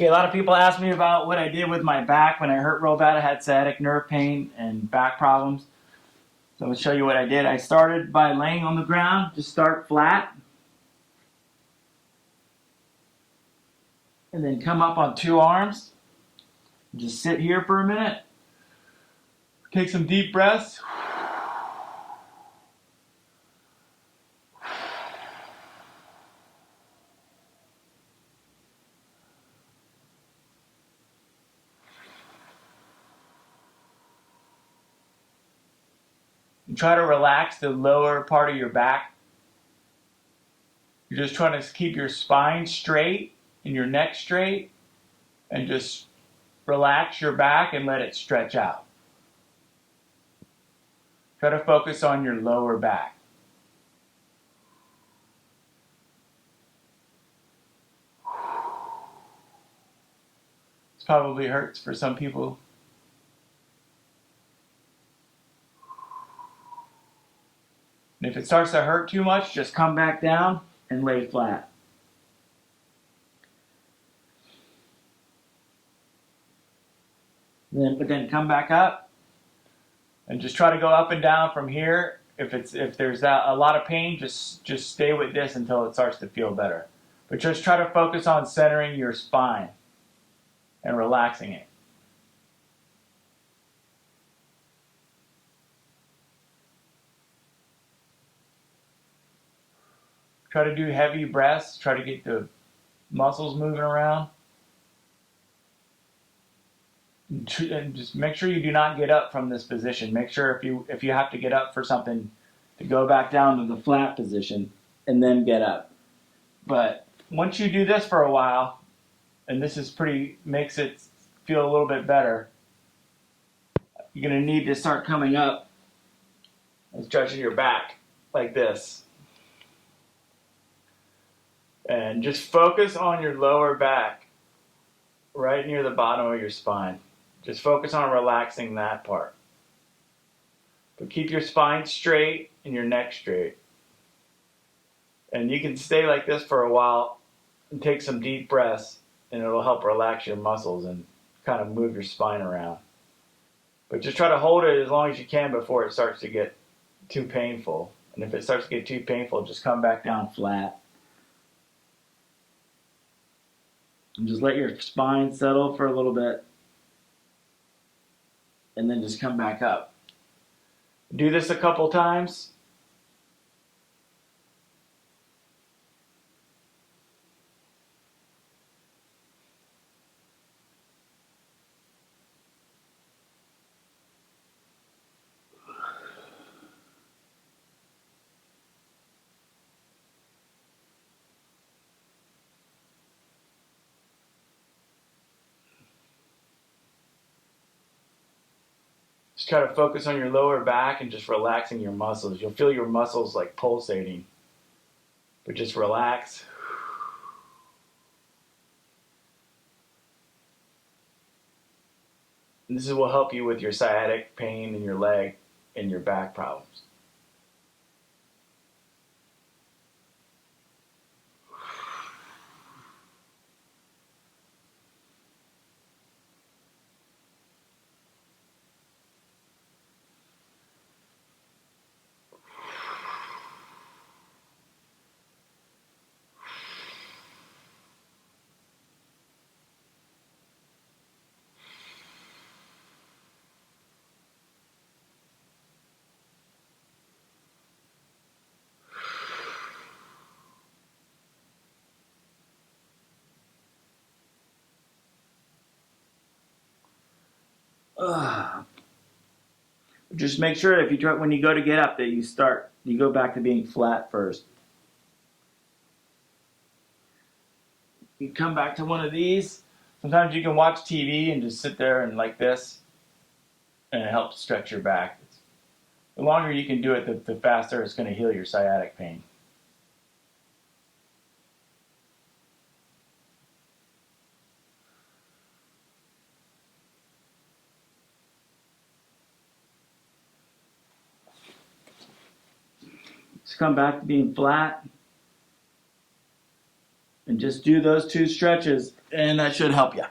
Okay, a lot of people ask me about what I did with my back when I hurt real bad. I had sciatic nerve pain and back problems. So I'm going to show you what I did. I started by laying on the ground, just start flat, and then come up on two arms. Just sit here for a minute. Take some deep breaths. And try to relax the lower part of your back. You're just trying to keep your spine straight and your neck straight, and just relax your back and let it stretch out. Try to focus on your lower back. This probably hurts for some people. And if it starts to hurt too much, just come back down and lay flat. But then come back up and just try to go up and down from here. If there's a lot of pain, just stay with this until it starts to feel better. But just try to focus on centering your spine and relaxing it. Try to do heavy breaths. Try to get the muscles moving around. And just make sure you do not get up from this position. Make sure if you have to get up for something, to go back down to the flat position and then get up. But once you do this for a while, and this is makes it feel a little bit better, you're going to need to start coming up and stretching your back like this. And just focus on your lower back, right near the bottom of your spine. Just focus on relaxing that part. But keep your spine straight and your neck straight. And you can stay like this for a while and take some deep breaths, and it'll help relax your muscles and kind of move your spine around. But just try to hold it as long as you can before it starts to get too painful. And if it starts to get too painful, just come back down flat. And just let your spine settle for a little bit. And then just come back up. Do this a couple times. Just try to focus on your lower back and just relaxing your muscles. You'll feel your muscles like pulsating. But just relax. And this will help you with your sciatic pain in your leg and your back problems. Just make sure if you try, when you go to get up that you go back to being flat first. You come back to one of these. Sometimes you can watch TV and just sit there and like this, and it helps stretch your back. The longer you can do it, the faster it's going to heal your sciatic pain. Just come back to being flat and just do those 2 stretches, and that should help you.